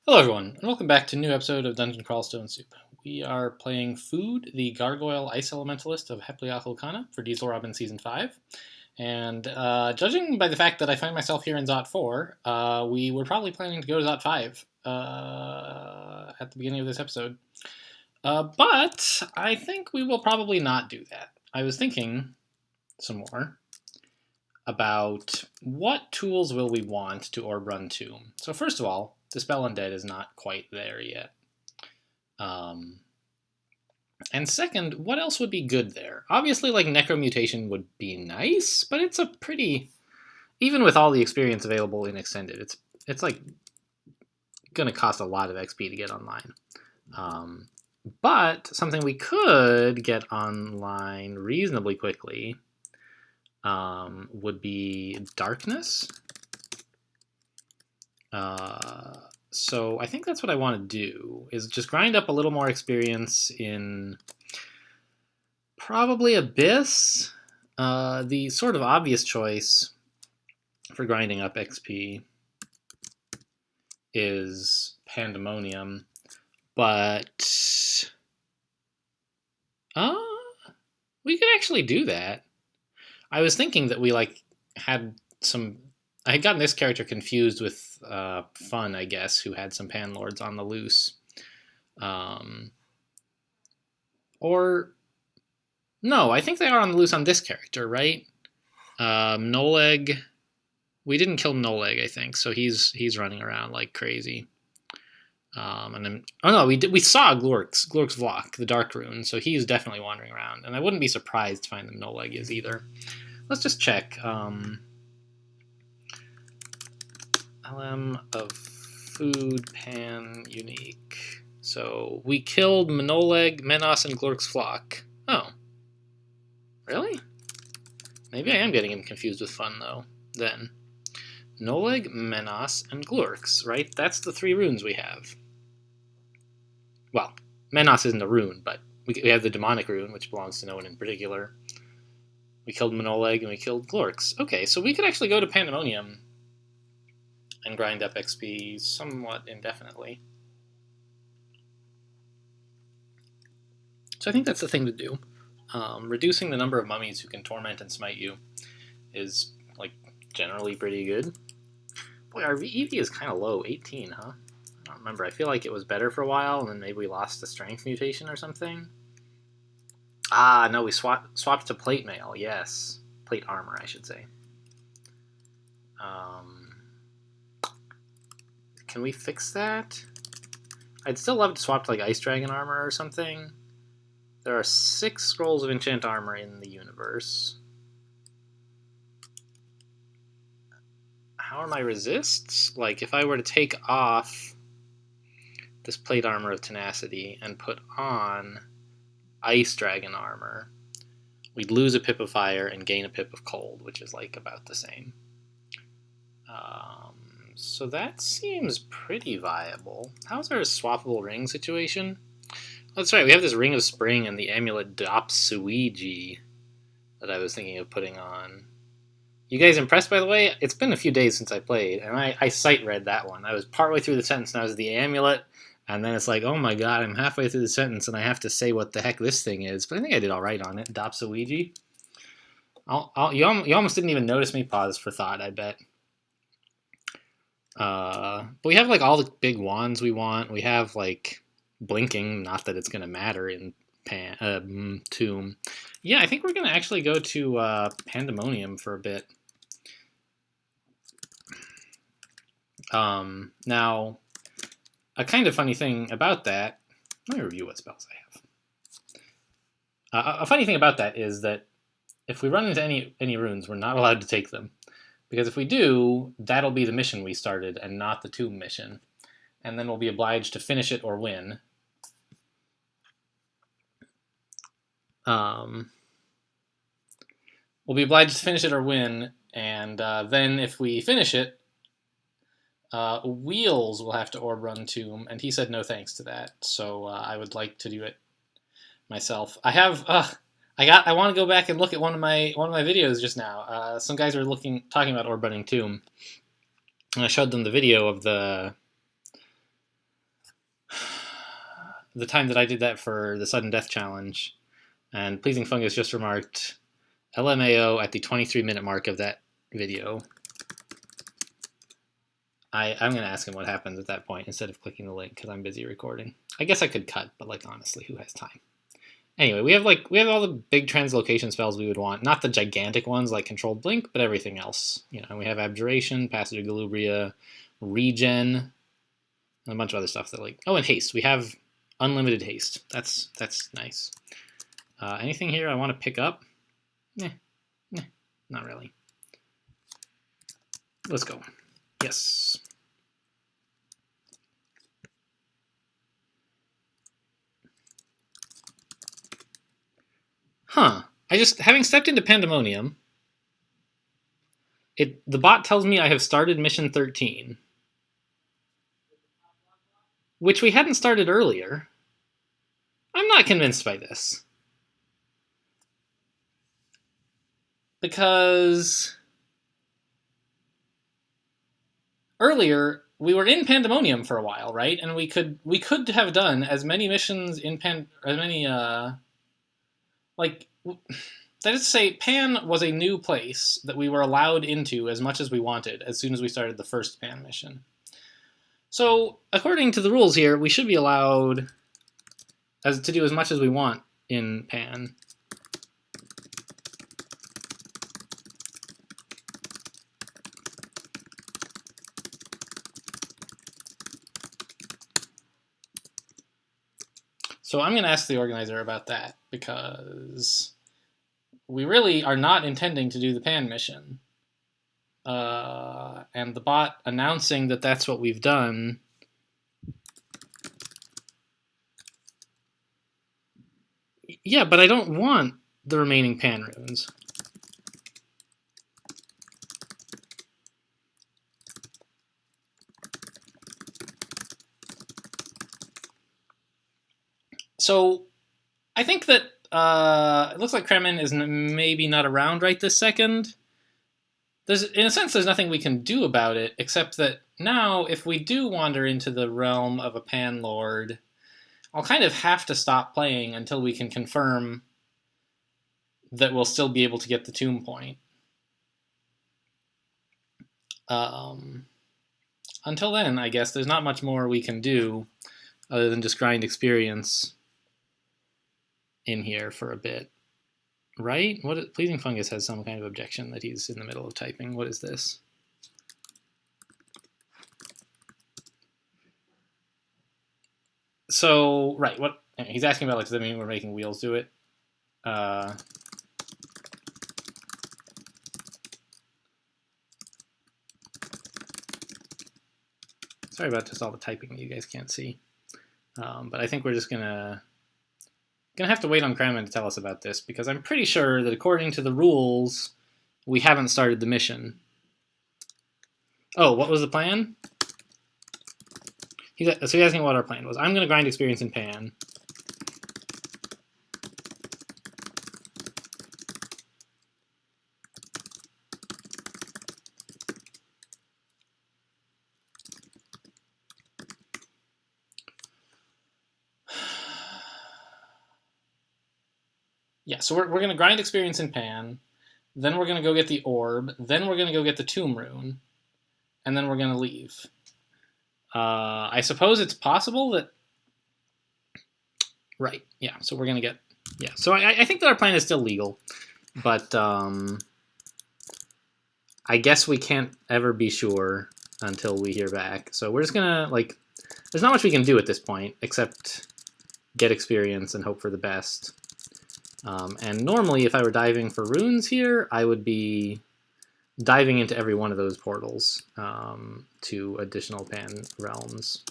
Hello everyone, and welcome back to a new episode of Dungeon Crawl Stone Soup. We are playing Food, the Gargoyle Ice Elementalist of Hepliakulkana for Dieselrobin Season 5. And judging by the fact that I find myself here in Zot 4, we were probably planning to go to Zot 5 at the beginning of this episode. But I think we will probably not do that. I was thinking some more about what tools will we want to Orb Run Tomb. So first of all, Dispel Undead is not quite there yet. And second, what else would be good there? Obviously, like, Necromutation would be nice, but it's a pretty... Even with all the experience available in Extended, it's like, going to cost a lot of XP to get online. But something we could get online reasonably quickly would be Darkness. So I think that's what I want to do, is just grind up a little more experience in probably Abyss. The sort of obvious choice for grinding up XP is Pandemonium, but we could actually do that. I was thinking that we had some... I had gotten this character confused with Fun, I guess, who had some Panlords on the loose. Or... No, I think they are on the loose on this character, right? Noleg... We didn't kill Noleg, I think, so he's running around like crazy. And then... Oh no, we saw Glork's Vlok, the Dark Rune, so he's definitely wandering around. And I wouldn't be surprised to find that Noleg is either. Let's just check. LM of Food Pan Unique. So we killed Manoleg, Menos, and Glork's Flock. Oh. Really? Maybe I am getting him confused with Fun, though, then. Noleg, Menos, and Glork's, right? That's the 3 runes we have. Well, Menos isn't a rune, but we have the Demonic rune, which belongs to no one in particular. We killed Manoleg, and we killed Glork's. Okay, so we could actually go to Pandemonium and grind up XP somewhat indefinitely. So I think that's the thing to do. Reducing the number of mummies who can torment and smite you is, like, generally pretty good. Boy, our EV is kind of low, 18, huh? I don't remember. I feel like it was better for a while, and then maybe we lost the strength mutation or something. Ah, no, we swapped to plate mail, yes. Plate armor, I should say. Can we fix that? I'd still love to swap to, like, Ice Dragon armor or something. There are 6 scrolls of enchant armor in the universe. How are my resists? Like, if I were to take off this plate armor of tenacity and put on Ice Dragon armor, we'd lose a pip of fire and gain a pip of cold, which is, like, about the same. So that seems pretty viable. How's our swappable ring situation? That's right, we have this Ring of Spring and the amulet Dopsuiji that I was thinking of putting on. You guys impressed, by the way? It's been a few days since I played, and I sight-read that one. I was partway through the sentence, and I was the amulet, and then it's like, oh my god, I'm halfway through the sentence, and I have to say what the heck this thing is. But I think I did all right on it. Dopsuiji. You almost didn't even notice me pause for thought, I bet. But we have, like, all the big wands we want. We have, like, blinking, not that it's going to matter in Tomb. Yeah, I think we're going to actually go to Pandemonium for a bit. Now, a kind of funny thing about that... Let me review what spells I have. A funny thing about that is that if we run into any runes, we're not allowed to take them. Because if we do, that'll be the mission we started and not the Tomb mission. And then we'll be obliged to finish it or win. We'll be obliged to finish it or win, and then if we finish it, Wheels will have to Orb Run Tomb, and he said no thanks to that, so I would like to do it myself. I want to go back and look at one of my videos just now. Some guys were talking about Orb Running Tomb, and I showed them the video of the the time that I did that for the sudden death challenge, and Pleasing Fungus just remarked LMAO at the 23-minute mark of that video. I'm going to ask him what happens at that point instead of clicking the link because I'm busy recording. I guess I could cut, but like honestly, who has time? Anyway, we have all the big translocation spells we would want. Not the gigantic ones like Controlled Blink, but everything else. You know, we have Abjuration, Passage of Galubria, Regen, and a bunch of other stuff that like... Oh, and Haste. We have unlimited Haste. That's nice. Anything here I want to pick up? Nah, not really. Let's go. Yes. Huh. Having stepped into Pandemonium, the bot tells me I have started mission 13. Which we hadn't started earlier. I'm not convinced by this. Because earlier we were in Pandemonium for a while, right? And we could have done as many missions in like, that is to say, Pan was a new place that we were allowed into as much as we wanted as soon as we started the first Pan mission. So, according to the rules here, we should be allowed to do as much as we want in Pan. So I'm going to ask the organizer about that, because we really are not intending to do the Pan mission. And the bot announcing that that's what we've done... Yeah, but I don't want the remaining Pan runes. So, I think that it looks like Kremen is maybe not around right this second. In a sense, there's nothing we can do about it, except that now, if we do wander into the realm of a Pan Lord, I'll kind of have to stop playing until we can confirm that we'll still be able to get the Tomb Point. Until then, I guess, there's not much more we can do other than just grind experience in here for a bit, right? Pleasing Fungus has some kind of objection that he's in the middle of typing. What is this? So, right, he's asking about, like, does that mean we're making wheels do it? Sorry about just all the typing that you guys can't see. But I think we're just gonna have to wait on Kremen to tell us about this, because I'm pretty sure that according to the rules, we haven't started the mission. Oh, what was the plan? So he's asking what our plan was. I'm going to grind experience in Pan. Yeah, so we're going to grind experience in Pan, then we're going to go get the orb, then we're going to go get the Tomb Rune, and then we're going to leave. I suppose it's possible that... Right, yeah, so we're going to get... Yeah, so I think that our plan is still legal, but I guess we can't ever be sure until we hear back. So we're just going to, like... There's not much we can do at this point, except get experience and hope for the best. And normally, if I were diving for runes here, I would be diving into every one of those portals to additional Pan realms.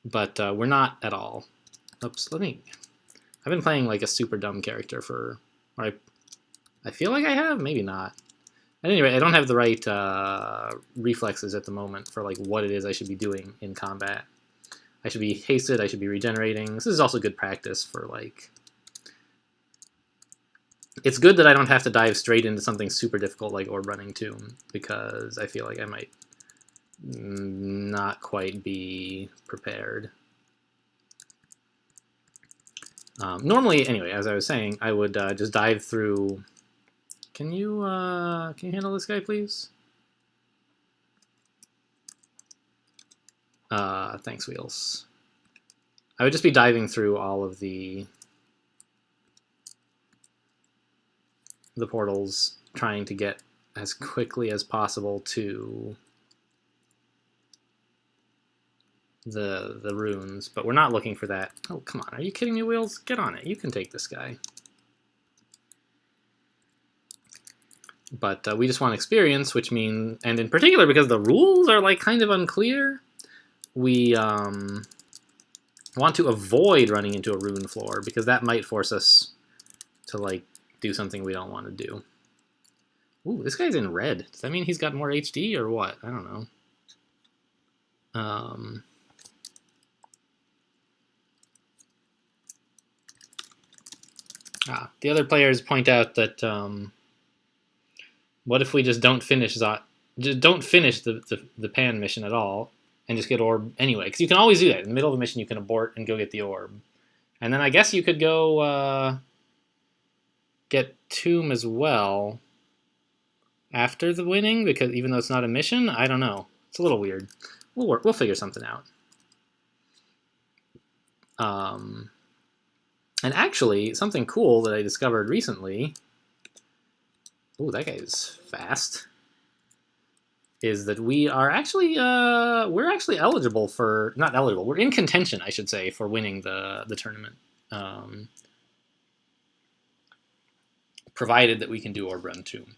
But we're not at all. Oops, I've been playing like a super dumb character for... Or I feel like I have? Maybe not. At any rate, I don't have the right reflexes at the moment for like what it is I should be doing in combat. I should be hasted, I should be regenerating. This is also good practice for like... It's good that I don't have to dive straight into something super difficult like Orb Running Tomb, because I feel like I might not quite be prepared. Normally, anyway, as I was saying, I would just dive through. Can you handle this guy, please? Thanks, Wheels. I would just be diving through all of the portals, trying to get as quickly as possible to the runes, but we're not looking for that. Oh, come on. Are you kidding me, Wheels? Get on it. You can take this guy. But we just want experience, which means, and in particular because the rules are like kind of unclear, we want to avoid running into a rune floor because that might force us to like do something we don't want to do. Ooh, this guy's in red. Does that mean he's got more HD or what? I don't know. The other players point out that what if we just don't finish the pan mission at all and just get orb anyway? Because you can always do that. In the middle of a mission, you can abort and go get the orb. And then I guess you could go get Tomb as well after the winning, because even though it's not a mission, I don't know. It's a little weird. We'll figure something out. And actually, something cool that I discovered recently, ooh, that guy's fast, is that we are actually, we're actually eligible for, not eligible, we're in contention, I should say, for winning the tournament. Provided that we can do Orb Run Tomb.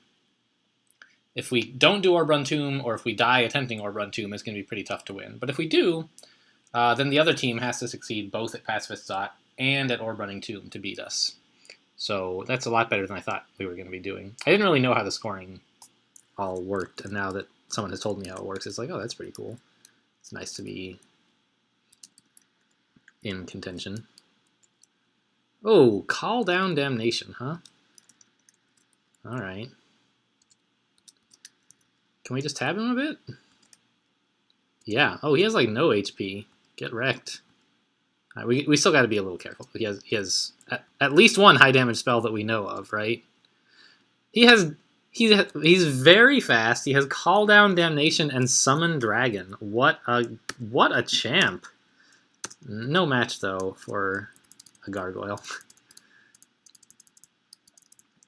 If we don't do Orb Run Tomb, or if we die attempting Orb Run Tomb, it's going to be pretty tough to win. But if we do, then the other team has to succeed both at Pacifist Zot and at Orb Running Tomb to beat us. So that's a lot better than I thought we were going to be doing. I didn't really know how the scoring all worked, and now that someone has told me how it works, it's like, oh, that's pretty cool. It's nice to be in contention. Oh, Call Down Damnation, huh? Alright. Can we just tab him a bit? Yeah. Oh, he has like no HP. Get wrecked. We still got to be a little careful. He has at least one high damage spell that we know of, right? He's very fast. He has Call Down Damnation and Summon Dragon. What a champ. No match though for a gargoyle.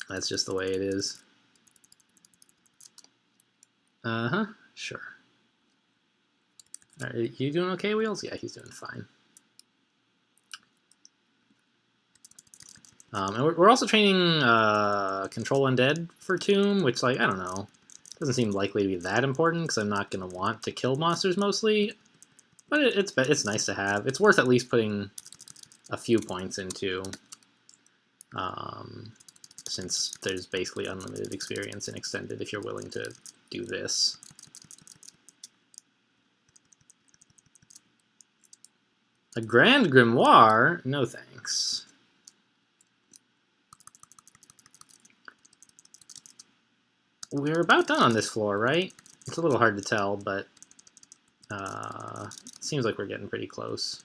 That's just the way it is. Sure. Are you doing okay, Wheels? Yeah, he's doing fine. And we're also training Control Undead for Tomb, which, like, I don't know. Doesn't seem likely to be that important, because I'm not going to want to kill monsters mostly. But it's nice to have. It's worth at least putting a few points into, since there's basically unlimited experience in Extended if you're willing to do this. A Grand Grimoire? No thanks. We're about done on this floor, right? It's a little hard to tell, but it seems like we're getting pretty close.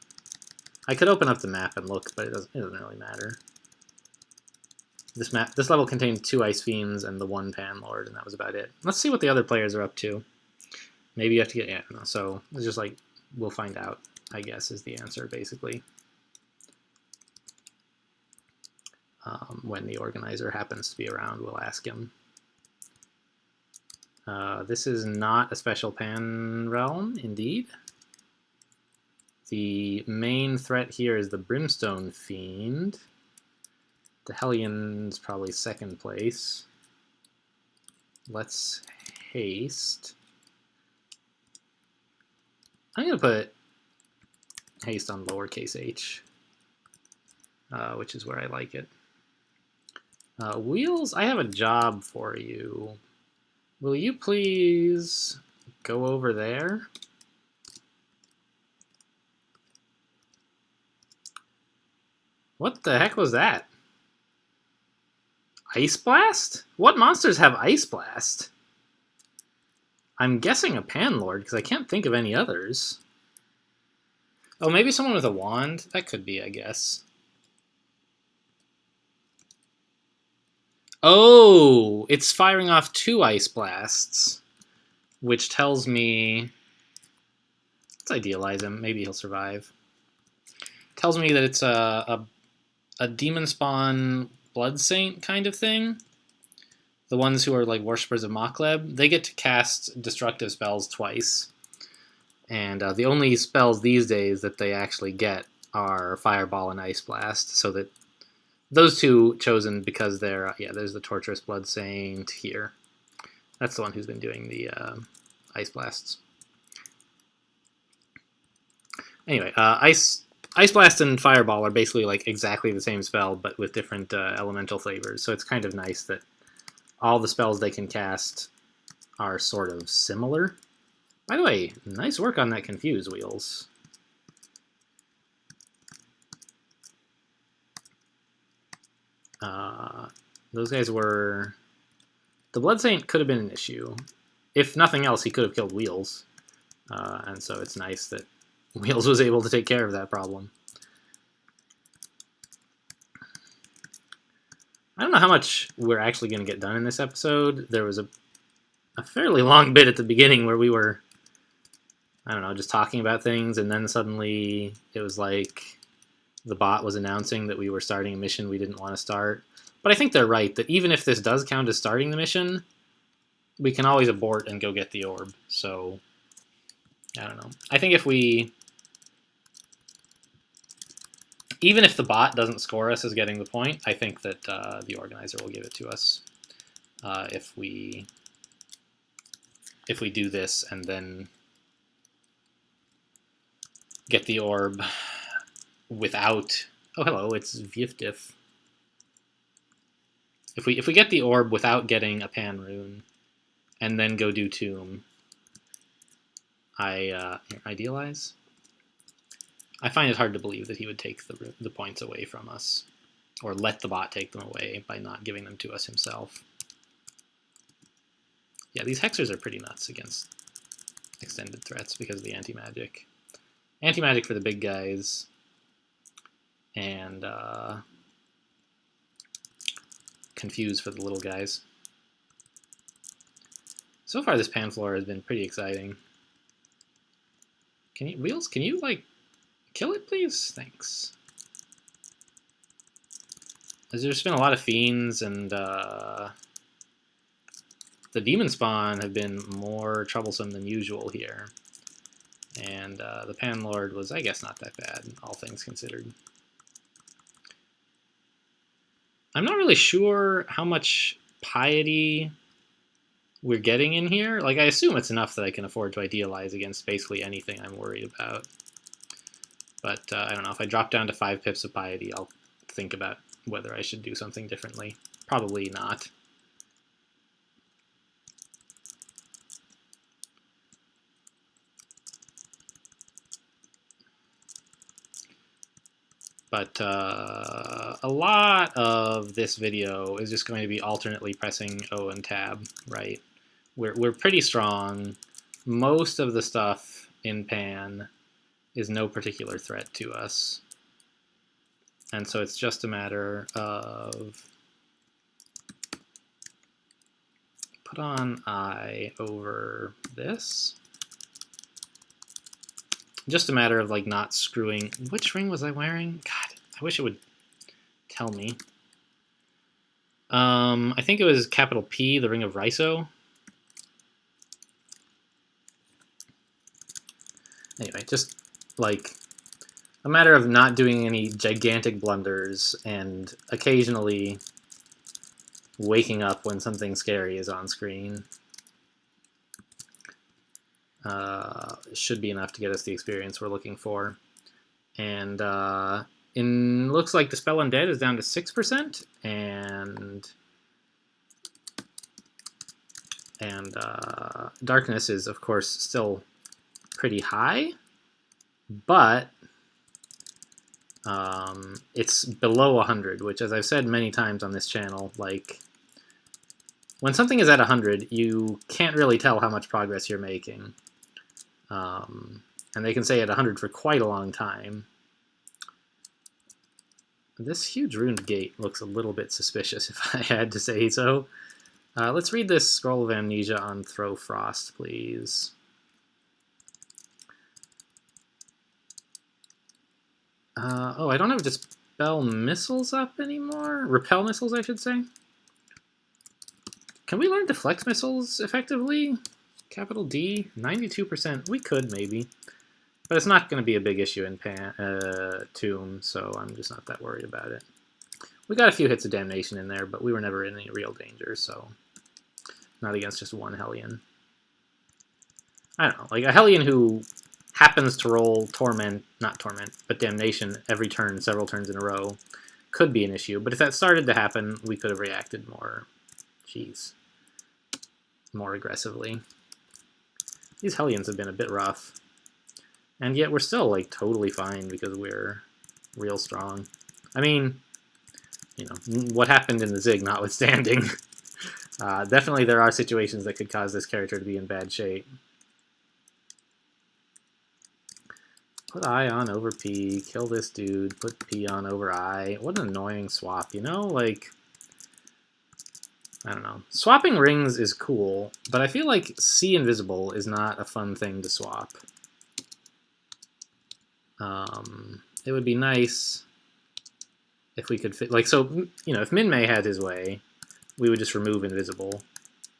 I could open up the map and look, but it doesn't really matter. This level contained 2 Ice Fiends and the 1 Pan Lord, and that was about it. Let's see what the other players are up to. Maybe you have to get... Yeah, no, so it's just like, we'll find out, I guess, is the answer, basically. When the organizer happens to be around, we'll ask him. This is not a special Pan realm, indeed. The main threat here is the Brimstone Fiend. The Hellion's probably second place. Let's haste. I'm going to put haste on lowercase h, which is where I like it. Wheels, I have a job for you. Will you please go over there? What the heck was that? Ice Blast? What monsters have Ice Blast? I'm guessing a Panlord, because I can't think of any others. Oh, maybe someone with a wand? That could be, I guess. Oh, it's firing off 2 ice blasts, which tells me... Let's idealize him. Maybe he'll survive. Tells me that it's a demon spawn blood saint kind of thing. The ones who are like worshippers of Mokleb, they get to cast destructive spells twice. And the only spells these days that they actually get are Fireball and Ice Blast. So that those two chosen because they're, there's the Torturous Blood Saint here. That's the one who's been doing the Ice Blasts. Anyway, Ice Blast and Fireball are basically like exactly the same spell, but with different elemental flavors. So it's kind of nice that all the spells they can cast are sort of similar. By the way, nice work on that Confuse, Wheels. Those guys were... The Blood Saint could have been an issue. If nothing else, he could have killed Wheels. And so it's nice that Wheels was able to take care of that problem. I don't know how much we're actually going to get done in this episode. There was a fairly long bit at the beginning where we were, I don't know, just talking about things, and then suddenly it was like the bot was announcing that we were starting a mission we didn't want to start. But I think they're right, that even if this does count as starting the mission, we can always abort and go get the orb. So, I don't know. I think if we... Even if the bot doesn't score us as getting the point, I think that the organizer will give it to us if we do this and then get the orb without... Oh, hello, it's Viftif. If we get the orb without getting a Pan Rune and then go do Tomb, idealize. I find it hard to believe that he would take the points away from us, or let the bot take them away by not giving them to us himself. Yeah, these hexers are pretty nuts against extended threats because of the anti-magic. Anti-magic for the big guys, and Confuse for the little guys. So far this Panflora has been pretty exciting. Wheels, can you, like, kill it, please? Thanks. There's been a lot of fiends, and the demon spawn have been more troublesome than usual here. And the Panlord was, I guess, not that bad, all things considered. I'm not really sure how much piety we're getting in here. Like, I assume it's enough that I can afford to idealize against basically anything I'm worried about. But I don't know, if I drop down to 5 pips of piety, I'll think about whether I should do something differently. Probably not. But a lot of this video is just going to be alternately pressing O and Tab, right? We're pretty strong. Most of the stuff in Pan is no particular threat to us. And so it's just a matter of put on I over this. Just a matter of like not screwing. Which ring was I wearing? God, I wish it would tell me. I think it was capital P, the Ring of Raiso. Anyway, just like a matter of not doing any gigantic blunders and occasionally waking up when something scary is on screen. Should be enough to get us the experience we're looking for. And it looks like Dispel Undead is down to 6%, and Darkness is, of course, still pretty high, but it's below 100, which, as I've said many times on this channel, like, when something is at 100, you can't really tell how much progress you're making. And they can stay at 100 for quite a long time. This huge ruined gate looks a little bit suspicious, if I had to say so. Let's read this Scroll of Amnesia on Throw Frost, please. Oh, I don't have Dispel Missiles up anymore? Repel Missiles, I should say. Can we learn Deflect Missiles effectively? Capital D, 92%. We could, maybe. But it's not going to be a big issue in Tomb, so I'm just not that worried about it. We got a few hits of Damnation in there, but we were never in any real danger, so not against just one Hellion. I don't know, like a Hellion who happens to roll not Torment, but Damnation every turn, several turns in a row, could be an issue. But if that started to happen, we could have reacted more aggressively. These Hellions have been a bit rough. And yet we're still, like, totally fine because we're real strong. I mean, you know, what happened in the Zig notwithstanding. Definitely there are situations that could cause this character to be in bad shape. Put I on over P, kill this dude, put P on over I. What an annoying swap, you know? Like, I don't know. Swapping rings is cool, but I feel like C Invisible is not a fun thing to swap. It would be nice if we could fit, like, so, you know, if Min-Mei had his way, we would just remove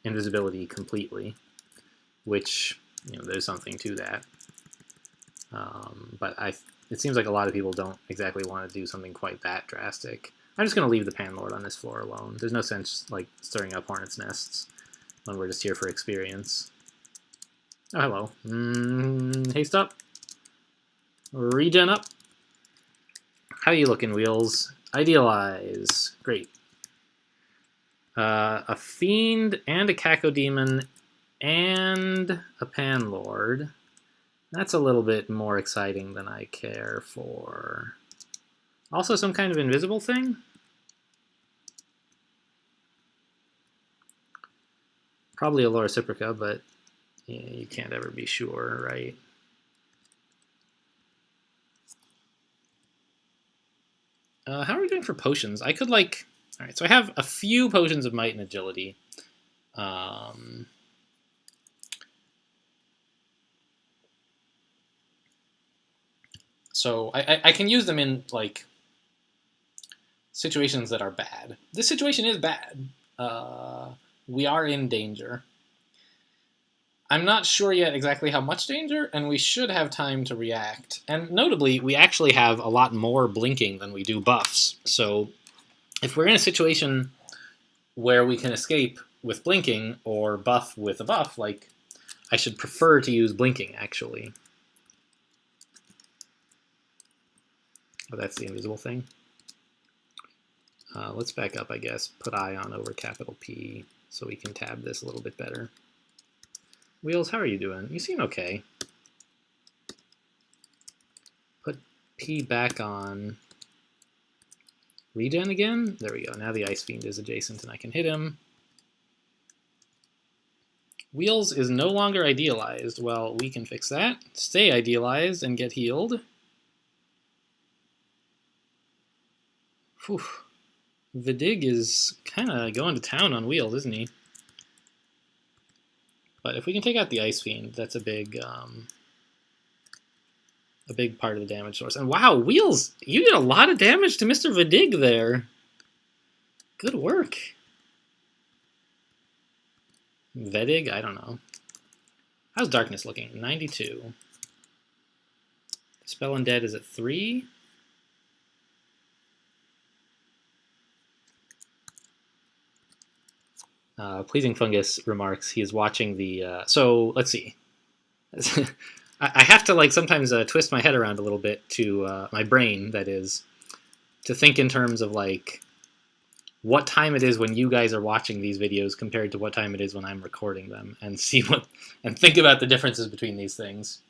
invisibility completely, which, you know, there's something to that. But it seems like a lot of people don't exactly want to do something quite that drastic. I'm just going to leave the Panlord on this floor alone. There's no sense, like, stirring up Hornet's Nests when we're just here for experience. Oh, hello. Haste up. Regen up. How you looking, Wheels? Idealize. Great. A Fiend and a Cacodemon and a Panlord. That's a little bit more exciting than I care for. Also some kind of invisible thing? Probably a Laura Reciproca, but yeah, you can't ever be sure, right? How are we doing for potions? I could, like... Alright, so I have a few potions of Might and Agility. So I can use them in, like, situations that are bad. This situation is bad. We are in danger. I'm not sure yet exactly how much danger, and we should have time to react. And notably, we actually have a lot more blinking than we do buffs. So if we're in a situation where we can escape with blinking or buff with a buff, like, I should prefer to use blinking, actually. Oh, that's the invisible thing. Let's back up, I guess. Put I on over capital P so we can tab this a little bit better. Wheels, how are you doing? You seem okay. Put P back on. Regen again? There we go. Now the Ice Fiend is adjacent and I can hit him. Wheels is no longer idealized. Well, we can fix that. Stay idealized and get healed. Whew. Vidig is kind of going to town on Wheels, isn't he? But if we can take out the Ice Fiend, that's a big part of the damage source. And wow, Wheels, you did a lot of damage to Mr. Vidig there. Good work. Vedig, I don't know. How's Darkness looking? 92. Spell Undead is at 3. Pleasing Fungus remarks he is watching the... so, let's see. I have to, like, sometimes twist my head around a little bit to... my brain, that is, to think in terms of, like, what time it is when you guys are watching these videos compared to what time it is when I'm recording them, and think about the differences between these things.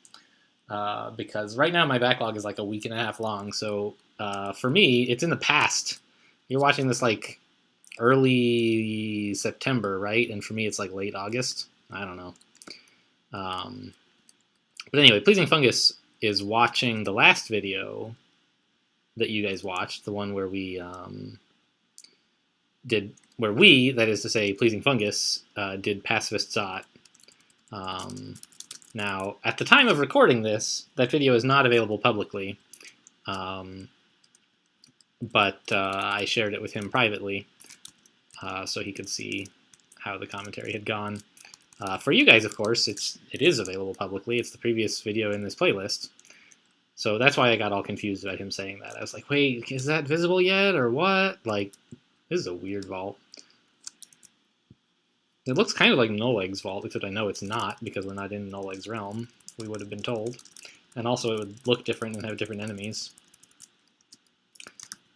Because right now my backlog is like a week and a half long, so for me, it's in the past. You're watching this, like, early September, right? And for me, it's like late August. I don't know. But anyway, Pleasing Fungus is watching the last video that you guys watched, the one where we that is to say, Pleasing Fungus, did Pacifist Zot. Now, at the time of recording this, that video is not available publicly, but I shared it with him privately so he could see how the commentary had gone. For you guys, of course, it is available publicly. It's the previous video in this playlist. So that's why I got all confused about him saying that. I was like, wait, is that visible yet, or what? Like, this is a weird vault. It looks kind of like Noleg's vault, except I know it's not, because we're not in Noleg's realm. We would have been told. And also it would look different and have different enemies.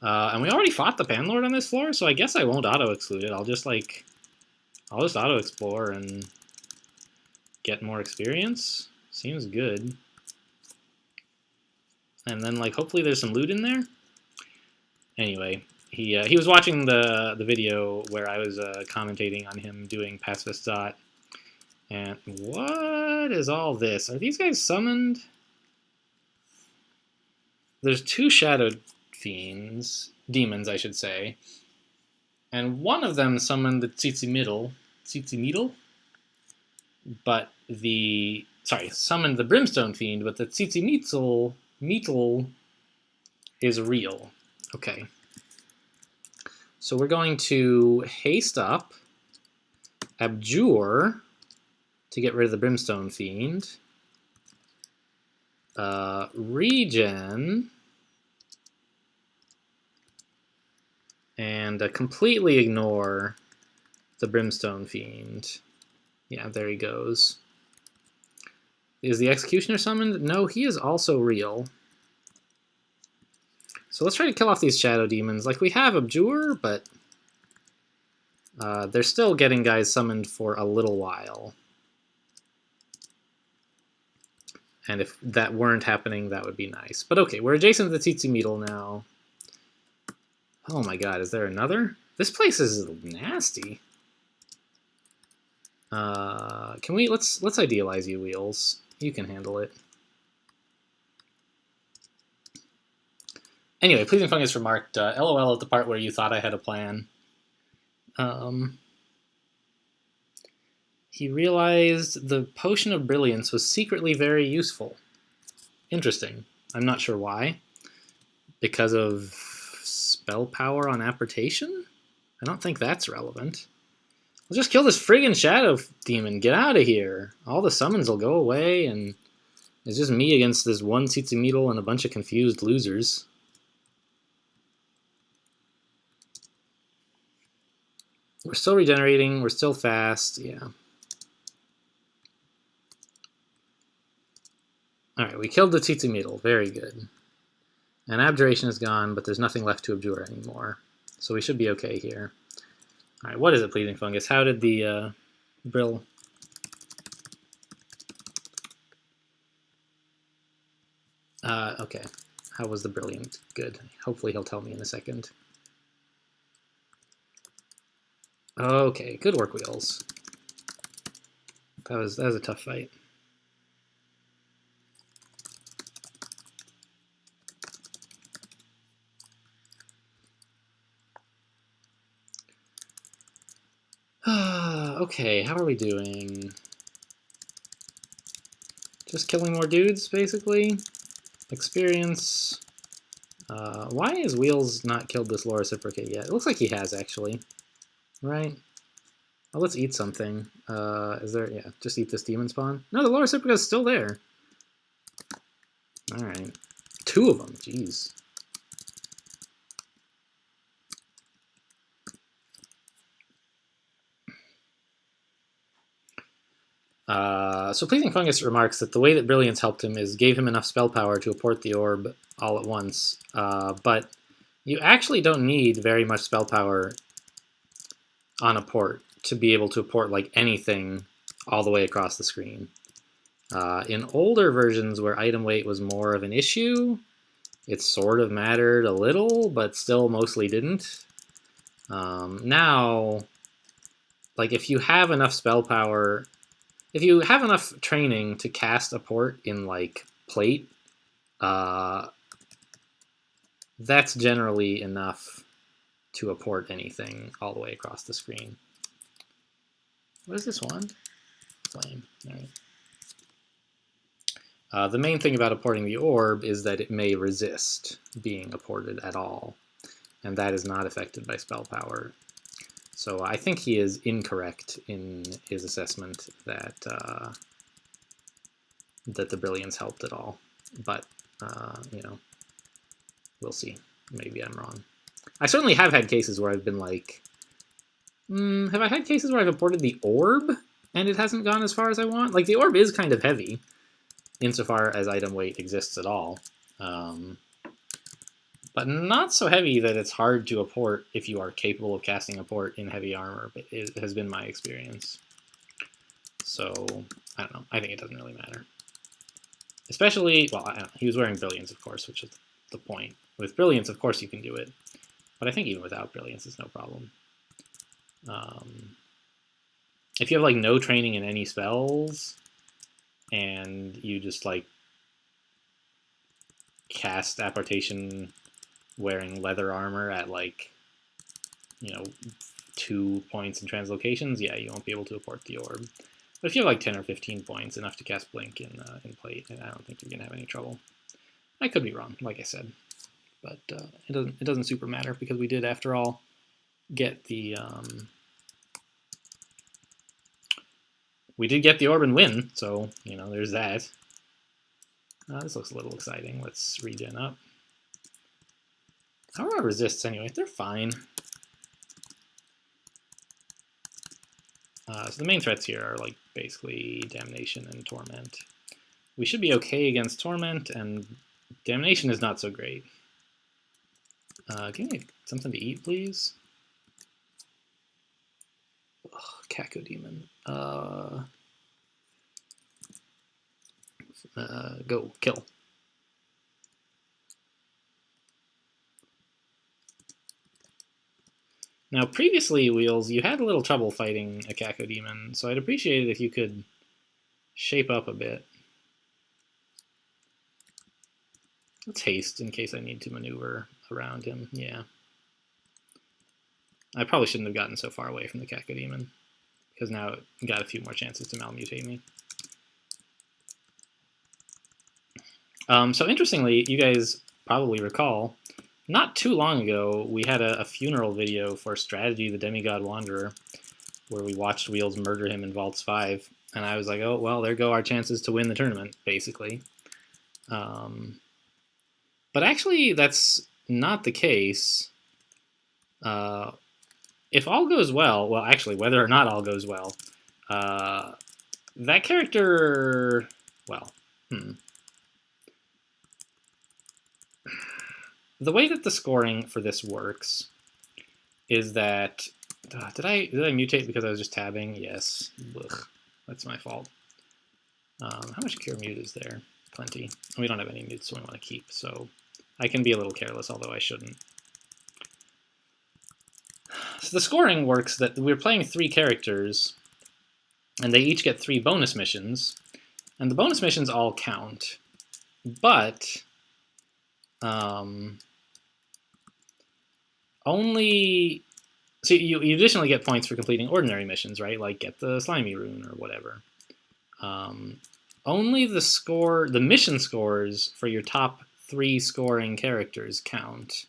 And we already fought the Panlord on this floor, so I guess I won't auto-exclude it. I'll just auto-explore and get more experience. Seems good. And then, like, hopefully there's some loot in there. Anyway, he was watching the video where I was commentating on him doing Pacifist Zot. And what is all this? Are these guys summoned? There's 2 Shadow Fiends, demons, I should say. And one of them summoned the Tzitzimitl, but summoned the Brimstone Fiend, but the Tzitzimitl is real. Okay. So we're going to haste up, abjure to get rid of the Brimstone Fiend, regen, and completely ignore the Brimstone Fiend. Yeah, there he goes. Is the Executioner summoned? No, he is also real. So let's try to kill off these Shadow Demons. Like, we have Abjure, but they're still getting guys summoned for a little while. And if that weren't happening, that would be nice. But okay, we're adjacent to the Tzitzimitl now. Oh my god, is there another? This place is nasty. Can we let's idealize you, Wheels. You can handle it. Anyway, Pleasing Fungus remarked, LOL at the part where you thought I had a plan. He realized the Potion of Brilliance was secretly very useful. Interesting. I'm not sure why. Because of spell power on apportation? I don't think that's relevant. Let's just kill this friggin' Shadow Demon. Get out of here. All the summons will go away, and it's just me against this one Tzitzimitl and a bunch of confused losers. We're still regenerating. We're still fast. Yeah. Alright, we killed the Tzitzimitl. Very good. And Abjuration is gone, but there's nothing left to abjure anymore. So we should be okay here. Alright, what is it, Pleasing Fungus? How did the Brill... okay. How was the Brilliant? Good. Hopefully he'll tell me in a second. Okay, good work, Wheels. That was a tough fight. Okay, how are we doing? Just killing more dudes, basically. Experience. Why has Wheels not killed this Law Reciprocate yet? It looks like he has, actually. Right? Oh, let's eat something. Is there... Yeah, just eat this demon spawn. No, the Law Reciprocate is still there. Alright. 2 of them, jeez. So Pleasing Fungus remarks that the way that Brilliance helped him is gave him enough spell power to apport the orb all at once, but you actually don't need very much spell power on a port to be able to apport like anything all the way across the screen. In older versions where item weight was more of an issue, it sort of mattered a little, but still mostly didn't. Now, like if you have enough spell power, if you have enough training to cast a port in like plate, that's generally enough to apport anything all the way across the screen. What is this one? Flame. All right. The main thing about apporting the orb is that it may resist being apported at all, and that is not affected by spell power. So I think he is incorrect in his assessment that that the brilliance helped at all. But you know, we'll see. Maybe I'm wrong. I certainly have had cases where I've been like, have I had cases where I've apported the orb and it hasn't gone as far as I want? Like, the orb is kind of heavy, insofar as item weight exists at all. But not so heavy that it's hard to apport if you are capable of casting apport in heavy armor, but it has been my experience. So, I don't know. I think it doesn't really matter. Especially, well, I don't know. He was wearing Brilliance, of course, which is the point. With Brilliance, of course, you can do it. But I think even without Brilliance, it's no problem. If you have, like, no training in any spells, and you just, like, cast Apportation wearing leather armor at, like, you know, 2 points in translocations, yeah, you won't be able to apport the orb. But if you have like 10 or 15 points, enough to cast Blink in plate, I don't think you're gonna have any trouble. I could be wrong, like I said, but it doesn't super matter because we did, after all, get the we did get the orb and win, so you know there's that. This looks a little exciting. Let's regen up. How are our resists anyway? They're fine. So the main threats here are like basically Damnation and Torment. We should be okay against Torment, and Damnation is not so great. Give me something to eat, please. Ugh, Cacodemon. Go, kill. Now, previously, Wheels, you had a little trouble fighting a Cacodemon, so I'd appreciate it if you could shape up a bit. Let's haste in case I need to maneuver around him. Yeah. I probably shouldn't have gotten so far away from the Cacodemon, because now it got a few more chances to malmutate me. So interestingly, you guys probably recall, not too long ago, we had a funeral video for Strategy, the Demigod Wanderer, where we watched Wheels murder him in Vaults 5, and I was like, oh, well, there go our chances to win the tournament, basically. But actually, that's not the case. If all goes well, well, actually, whether or not all goes well, that character, well, The way that the scoring for this works is that, did I mutate because I was just tabbing? Yes. Ugh, that's my fault. How much cure mute is there? Plenty. We don't have any mutes, so we want to keep, so I can be a little careless, although I shouldn't. So the scoring works that we're playing 3 characters, and they each get 3 bonus missions, and the bonus missions all count, but only, so you additionally get points for completing ordinary missions, right? Like get the slimy rune or whatever. Only the mission scores for your top 3 scoring characters count.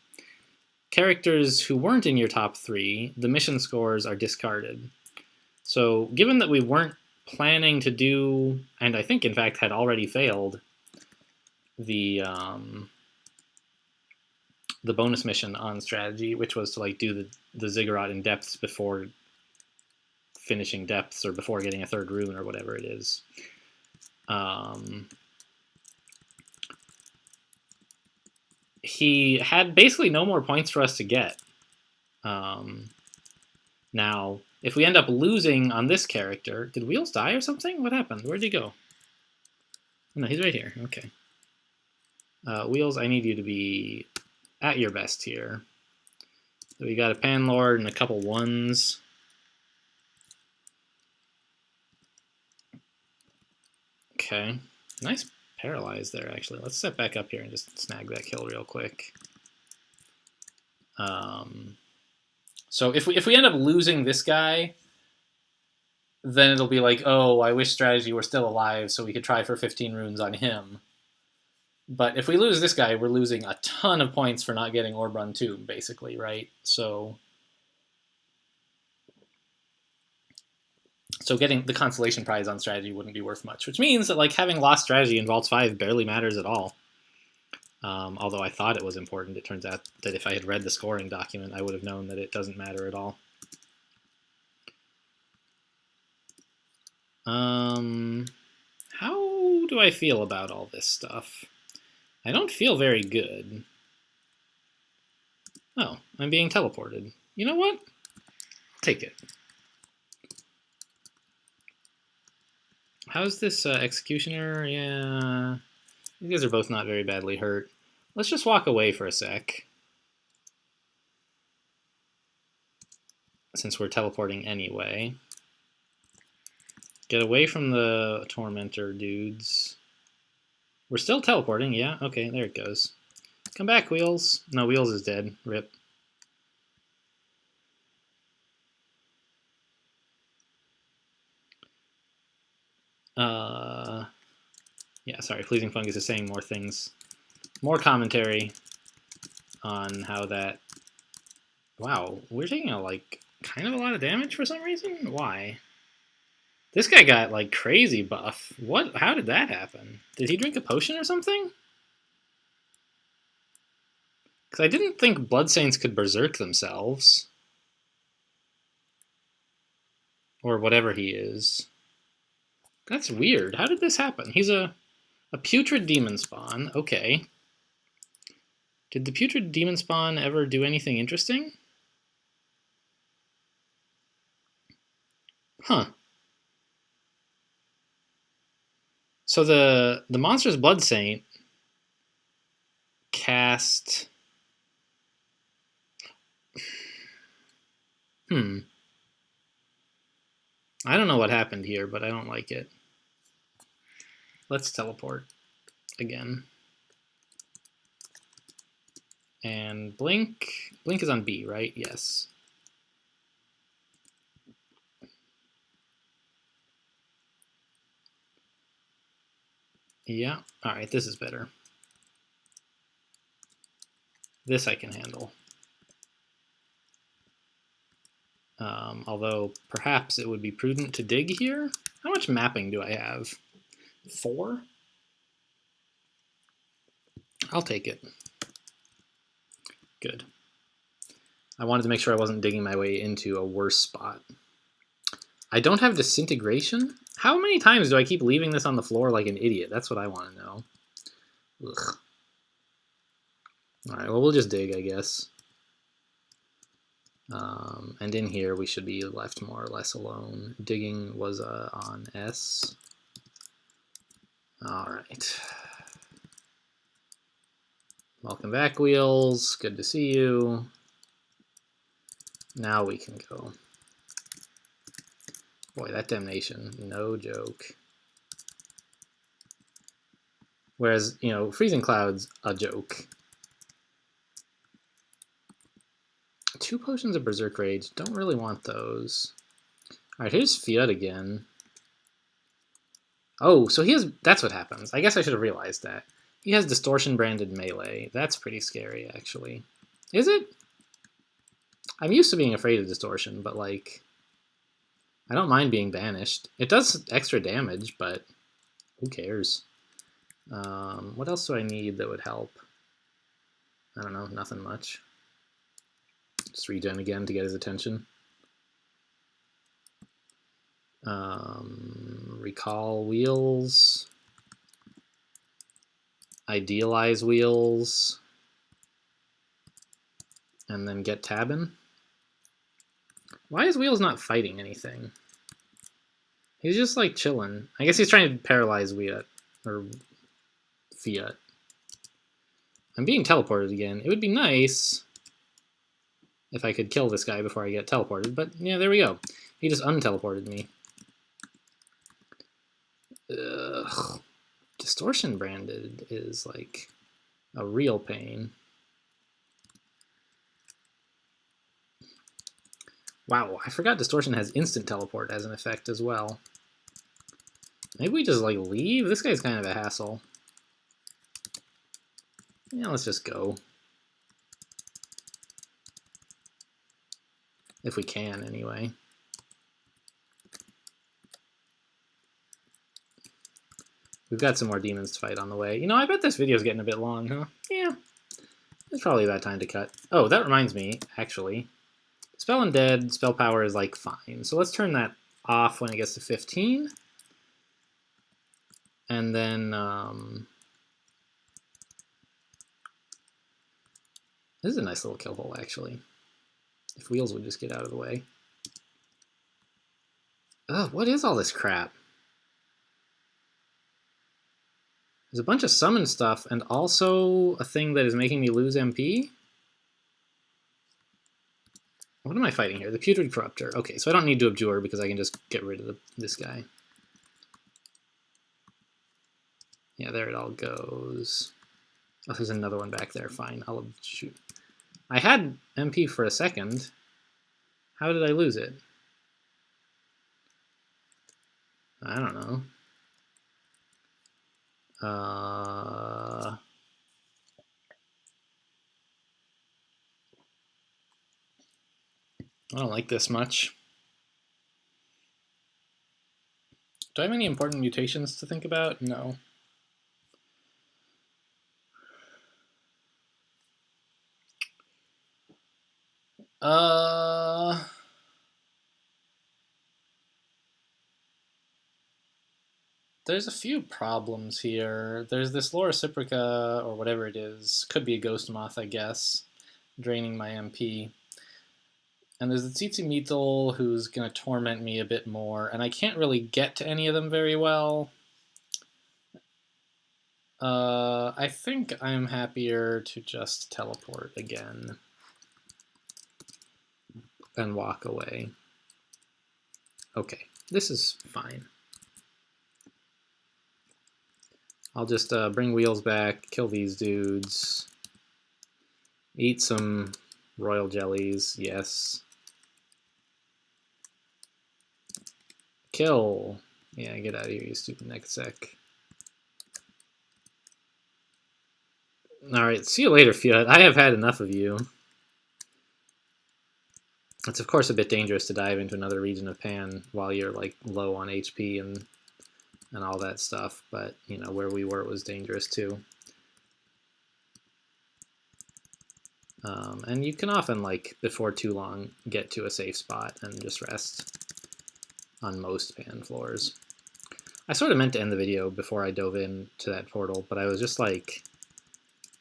Characters who weren't in your top 3, the mission scores are discarded. So given that we weren't planning to do, and I think in fact had already failed, the bonus mission on Strategy, which was to like do the Ziggurat in depths before finishing depths or before getting a 3rd rune or whatever it is. He had basically no more points for us to get. Now, if we end up losing on this character, did Wheels die or something? What happened? Where'd he go? No, he's right here. Okay. Wheels, I need you to be at your best here. So we got a Panlord and a couple 1s. Okay. Nice paralyze there, actually. Let's step back up here and just snag that kill real quick. So if we end up losing this guy, then it'll be like, oh, I wish strategy were still alive so we could try for 15 runes on him. But if we lose this guy, we're losing a ton of points for not getting Orb Run 2, basically, right? So getting the consolation prize on strategy wouldn't be worth much, which means that like having lost strategy in Vaults 5 barely matters at all. Although I thought it was important, it turns out that if I had read the scoring document, I would have known that it doesn't matter at all. How do I feel about all this stuff? I don't feel very good. Oh, I'm being teleported. You know what? I'll take it. How's this Executioner? Yeah, you guys are both not very badly hurt. Let's just walk away for a sec. Since we're teleporting anyway. Get away from the Tormentor dudes. We're still teleporting, yeah? Okay, there it goes. Come back, Wheels. No, Wheels is dead. Rip. Yeah, sorry, Pleasing Fungus is saying more things. More commentary on how that... Wow, we're taking like kind of a lot of damage for some reason? Why? This guy got like crazy buff. What? How did that happen? Did he drink a potion or something? Because I didn't think Blood Saints could berserk themselves. Or whatever he is. That's weird. How did this happen? He's a putrid demon spawn. Okay. Did the putrid demon spawn ever do anything interesting? Huh. So the monster's Blood Saint cast... I don't know what happened here, but I don't like it. Let's teleport again. And Blink. Blink is on B, right? Yes. Yeah. All right, this is better. This I can handle. Although perhaps it would be prudent to dig here. How much mapping do I have? 4? I'll take it. Good. I wanted to make sure I wasn't digging my way into a worse spot. I don't have Disintegration? How many times do I keep leaving this on the floor like an idiot? That's what I want to know. Ugh. Alright, well, we'll just dig, I guess. And in here, we should be left more or less alone. Digging was on S. Alright. Welcome back, Wheels. Good to see you. Now we can go. Boy, that damnation, no joke. Whereas, you know, Freezing Cloud's a joke. 2 potions of Berserk Rage. Don't really want those. Alright, here's Fiat again. Oh, so he has... That's what happens. I guess I should have realized that. He has Distortion-branded melee. That's pretty scary, actually. Is it? I'm used to being afraid of Distortion, but, like... I don't mind being banished. It does extra damage, but who cares? What else do I need that would help? I don't know, nothing much. Just regen again to get his attention. Recall Wheels. Idealize Wheels. And then get Tabin. Why is Wheels not fighting anything? He's just like chilling. I guess he's trying to paralyze Fiat. Or Fiat. I'm being teleported again. It would be nice if I could kill this guy before I get teleported, but yeah, there we go. He just unteleported me. Ugh. Distortion branded is like a real pain. Wow, I forgot Distortion has instant teleport as an effect as well. Maybe we just, like, leave? This guy's kind of a hassle. Yeah, let's just go. If we can, anyway. We've got some more demons to fight on the way. You know, I bet this video's getting a bit long, huh? Yeah. It's probably about time to cut. Oh, that reminds me, actually. Spell Undead, spell power is, like, fine. So let's turn that off when it gets to 15. And then, this is a nice little kill hole, actually. If Wheels would just get out of the way. Ugh, what is all this crap? There's a bunch of summon stuff, and also a thing that is making me lose MP? What am I fighting here? The Putrid Corruptor. Okay, so I don't need to Abjure because I can just get rid of this guy. Yeah, there it all goes. Oh, there's another one back there. Fine, I'll shoot. I had MP for a second. How did I lose it? I don't know. I don't like this much. Do I have any important mutations to think about? No. There's a few problems here. There's this Laura Cyprica, or whatever it is. Could be a Ghost Moth, I guess. Draining my MP. And there's the Tsitsi Meetle, who's going to torment me a bit more. And I can't really get to any of them very well. I think I'm happier to just teleport again. And walk away. Okay, this is fine. I'll just bring Wheels back, kill these dudes, eat some royal jellies, yes. Kill. Yeah, get out of here, you stupid Nekasek. Alright, see you later, Fiat. I have had enough of you. It's of course a bit dangerous to dive into another region of Pan while you're like low on HP and all that stuff, but you know, where we were it was dangerous too. And you can often, like, before too long, get to a safe spot and just rest on most Pan floors. I sort of meant to end the video before I dove into that portal, but I was just like,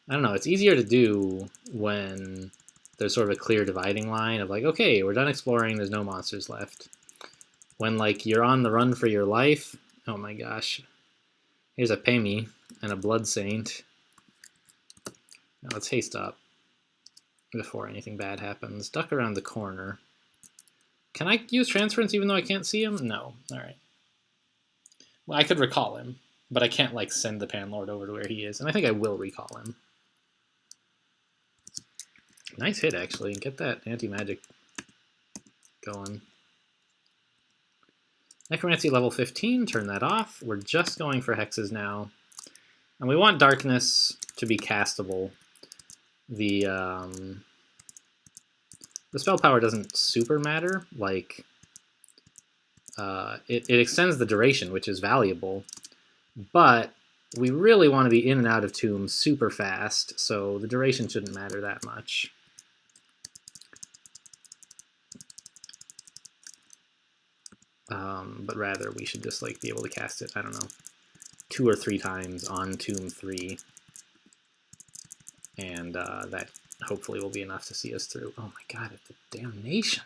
I don't know, it's easier to do when there's sort of a clear dividing line of like, okay, we're done exploring, there's no monsters left. When, like, you're on the run for your life, oh my gosh. Here's a Pemi and a Blood Saint. Now let's haste up before anything bad happens. Duck around the corner. Can I use Transference even though I can't see him? No. Alright. Well, I could recall him, but I can't, like, send the Panlord over to where he is, and I think I will recall him. Nice hit, actually. Get that anti-magic going. Necromancy level 15, turn that off. We're just going for hexes now. And we want darkness to be castable. The spell power doesn't super matter. Like, it extends the duration, which is valuable. But we really want to be in and out of tombs super fast, so the duration shouldn't matter that much. But rather we should just, like, be able to cast it, I don't know, 2 or 3 times on Tomb 3. And that hopefully will be enough to see us through. Oh my god, the damnation.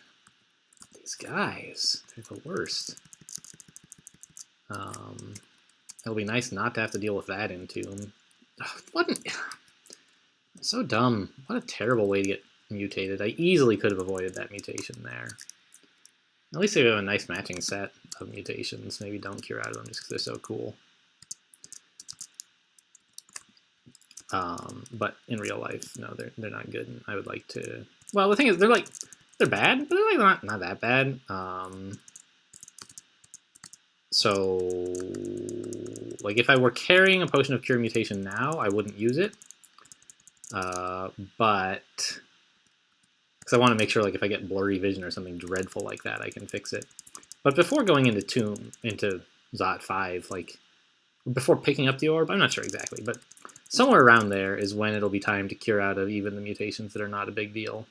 These guys, they're the worst. It'll be nice not to have to deal with that in Tomb. What an... So dumb. What a terrible way to get mutated. I easily could have avoided that mutation there. At least they have a nice matching set of mutations. Maybe don't cure out of them just because they're so cool. But in real life, no, they're not good. And I would like to... Well, the thing is, they're They're bad, but they're like not that bad. So, like, if I were carrying a Potion of Cure Mutation now, I wouldn't use it. But because I want to make sure, like, if I get blurry vision or something dreadful like that, I can fix it. But before going into Zot 5, like, before picking up the orb, I'm not sure exactly, but somewhere around there is when it'll be time to cure out of even the mutations that are not a big deal.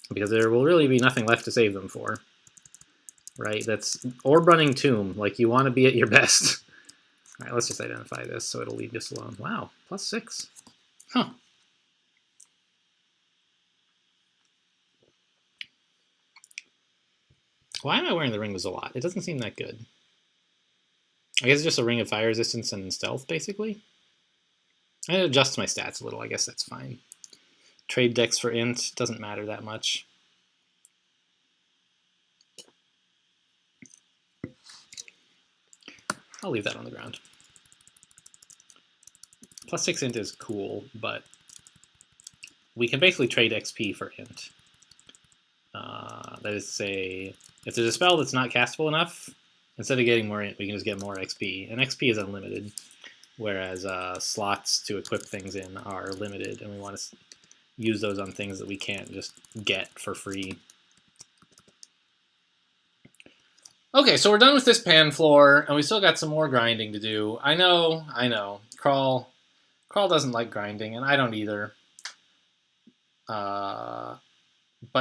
Because there will really be nothing left to save them for. Right? That's orb running tomb. Like, you want to be at your best. All right, let's just identify this so it'll leave this alone. Wow, +6. Huh. Why am I wearing the Ring of Zolot? It doesn't seem that good. I guess it's just a Ring of Fire Resistance and Stealth, basically. I adjust my stats a little. I guess that's fine. Trade Dex for Int doesn't matter that much. I'll leave that on the ground. +6 Int is cool, but we can basically trade XP for Int. That is to say, if there's a spell that's not castable enough, instead of getting more Int, we can just get more XP. And XP is unlimited, whereas slots to equip things in are limited, and we want to use those on things that we can't just get for free. Okay, so we're done with this pan floor, and we still got some more grinding to do. I know. Crawl doesn't like grinding, and I don't either. But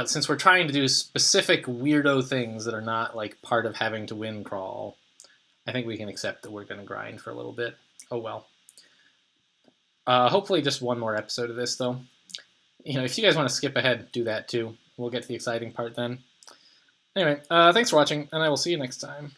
since we're trying to do specific weirdo things that are not like part of having to win Crawl, I think we can accept that we're going to grind for a little bit. Oh well. Hopefully just one more episode of this, though. If you guys want to skip ahead, do that too. We'll get to the exciting part then. Anyway, thanks for watching, and I will see you next time.